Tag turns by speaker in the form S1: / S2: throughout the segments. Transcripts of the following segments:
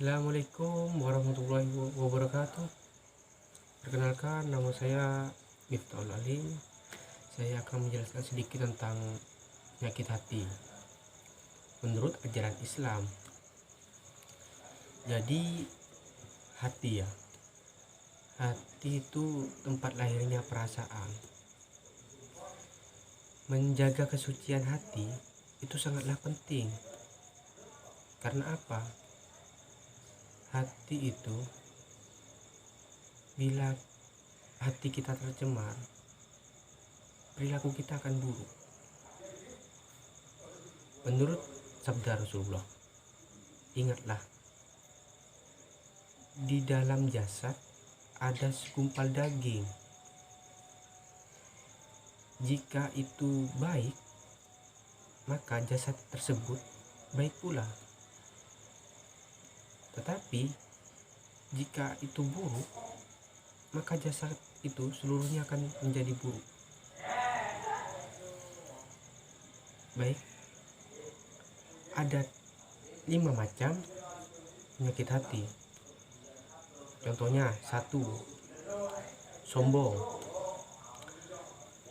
S1: Assalamualaikum warahmatullahi wabarakatuh. Perkenalkan, nama saya Miftahul Alim. Saya akan menjelaskan sedikit tentang penyakit hati menurut ajaran Islam. Jadi hati itu tempat lahirnya perasaan. Menjaga kesucian hati itu sangatlah penting. Karena apa? Hati itu, bila hati kita tercemar, perilaku kita akan buruk. Menurut sabda Rasulullah, ingatlah, di dalam jasad ada segumpal daging. Jika itu baik, maka jasad tersebut baik pula. Tetapi jika itu buruk, maka jasad itu seluruhnya akan menjadi buruk. Baik, ada 5 macam penyakit hati. Contohnya, 1. Sombong.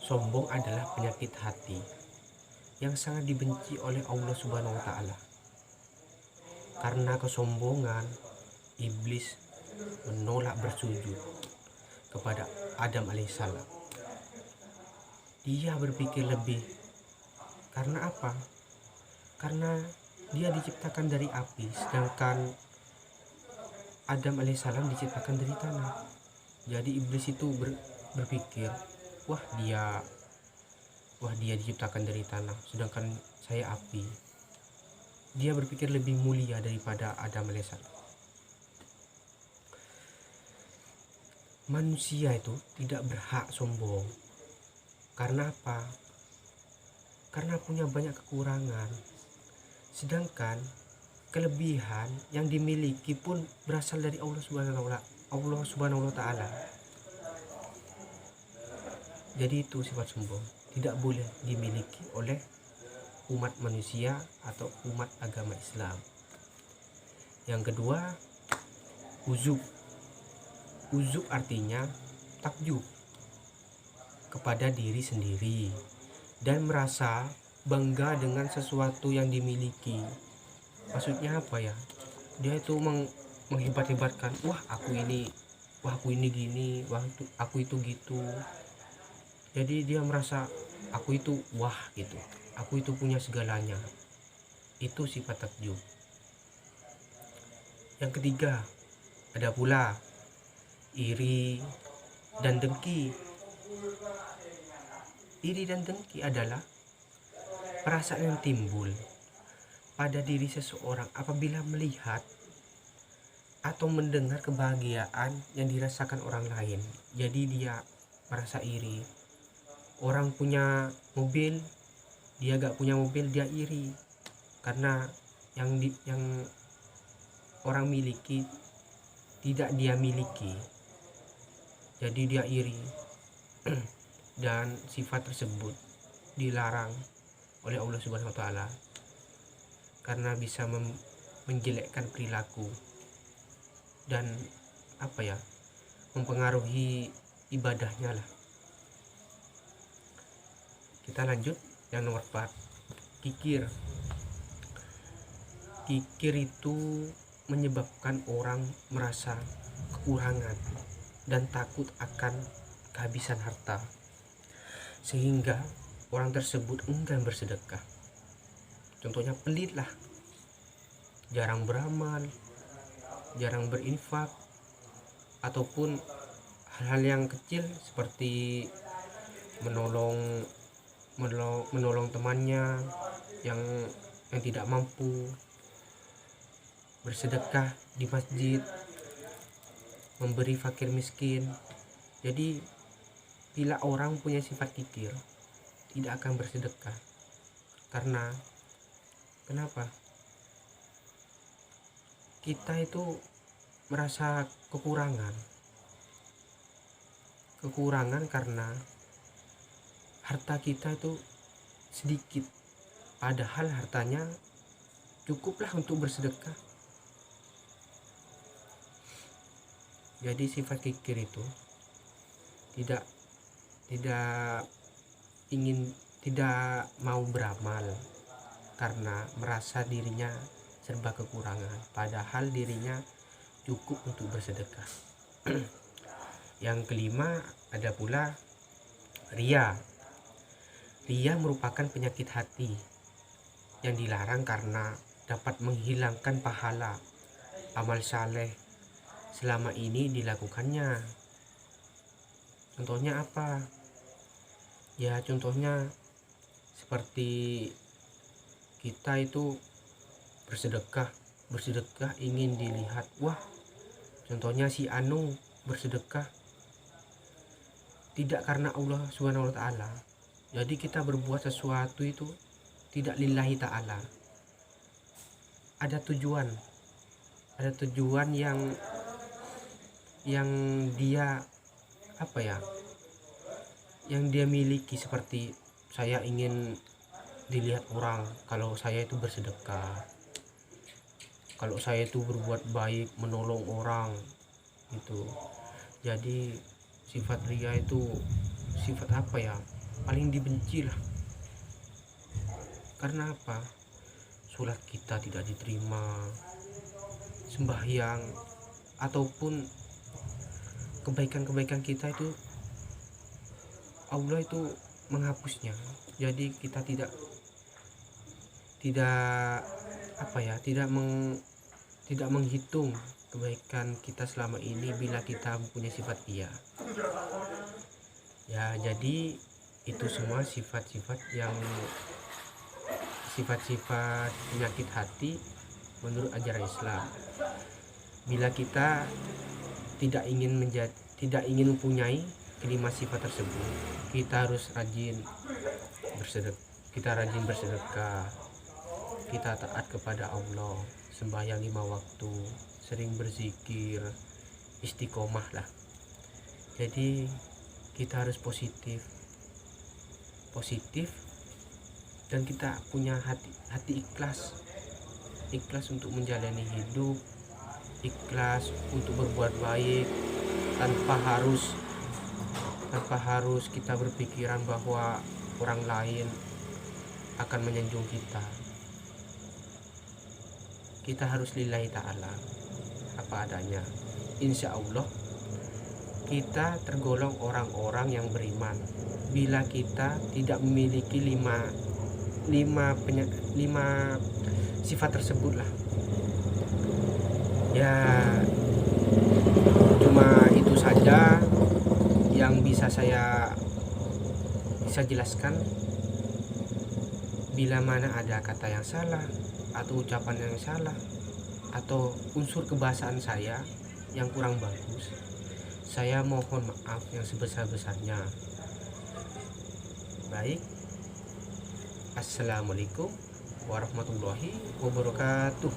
S1: Sombong adalah penyakit hati yang sangat dibenci oleh Allah Subhanahu wa Ta'ala. Karena kesombongan, iblis menolak bersujud kepada Adam alaihissalam. Dia berpikir lebih. Karena apa? Karena dia diciptakan dari api, sedangkan Adam alaihissalam diciptakan dari tanah. Jadi iblis itu berpikir, wah dia diciptakan dari tanah, sedangkan saya api. Dia berpikir lebih mulia daripada Adam alaihissalam. Manusia itu tidak berhak sombong. Karena apa? Karena punya banyak kekurangan. Sedangkan kelebihan yang dimiliki pun berasal dari Allah Subhanahu wa Ta'ala. Jadi itu sifat sombong tidak boleh dimiliki oleh umat manusia atau umat agama Islam. Yang kedua, uzub. Uzub artinya takjub kepada diri sendiri dan merasa bangga dengan sesuatu yang dimiliki. Maksudnya apa ya? Dia itu menghebat-hebatkan, wah aku ini gini, wah aku itu gitu. Jadi dia merasa aku itu wah gitu, aku itu punya segalanya. Itu sifat takjub. Yang ketiga, ada pula iri dan dengki. Iri dan dengki adalah perasaan yang timbul pada diri seseorang apabila melihat atau mendengar kebahagiaan yang dirasakan orang lain. Jadi dia merasa iri. Orang punya mobil, dia gak punya mobil, dia iri karena yang orang miliki tidak dia miliki. Jadi dia iri. Dan sifat tersebut dilarang oleh Allah Subhanahu wa Ta'ala karena bisa menjelekkan perilaku dan mempengaruhi ibadahnya lah. Kita lanjut yang nomor 4, kikir. Kikir itu menyebabkan orang merasa kekurangan dan takut akan kehabisan harta, sehingga orang tersebut enggan bersedekah. Contohnya pelit lah, jarang beramal, jarang berinfak, ataupun hal-hal yang kecil seperti menolong temannya yang tidak mampu, bersedekah di masjid, memberi fakir miskin. Jadi bila orang punya sifat kikir, tidak akan bersedekah. Karena kenapa? Kita itu merasa kekurangan karena harta kita itu sedikit, padahal hartanya cukuplah untuk bersedekah. Jadi sifat kikir itu tidak tidak tidak mau beramal karena merasa dirinya serba kekurangan, padahal dirinya cukup untuk bersedekah. Yang kelima ada pula ria. Ria merupakan penyakit hati yang dilarang karena dapat menghilangkan pahala amal saleh selama ini dilakukannya. Contohnya apa? Ya contohnya seperti kita itu bersedekah ingin dilihat, wah contohnya si Anu bersedekah tidak karena Allah Subhanahu wa taala. Jadi kita berbuat sesuatu itu tidak lillahi ta'ala, ada tujuan yang dia yang dia miliki. Seperti saya ingin dilihat orang kalau saya itu bersedekah, kalau saya itu berbuat baik, menolong orang gitu. Jadi sifat ria itu sifat paling dibenci lah. Karena apa? Sholat kita tidak diterima, sembahyang ataupun kebaikan-kebaikan kita itu Allah itu menghapusnya. Jadi kita tidak menghitung kebaikan kita selama ini bila kita mempunyai sifat ria. Ya, jadi itu semua sifat-sifat penyakit hati menurut ajaran Islam. Bila kita tidak ingin mempunyai kelima sifat tersebut, kita harus rajin bersedekah, kita taat kepada Allah, sembahyang 5 waktu, sering berzikir, istiqomah lah. Jadi kita harus positif dan kita punya hati ikhlas untuk menjalani hidup, ikhlas untuk berbuat baik tanpa harus kita berpikiran bahwa orang lain akan menyanjung kita. Kita harus lillahi ta'ala apa adanya. Insya Allah kita tergolong orang-orang yang beriman bila kita tidak memiliki lima sifat tersebut lah. Ya cuma itu saja yang bisa jelaskan. Bila mana ada kata yang salah atau ucapan yang salah atau unsur kebahasaan saya yang kurang bagus, saya mohon maaf yang sebesar-besarnya. Baik, assalamualaikum warahmatullahi wabarakatuh.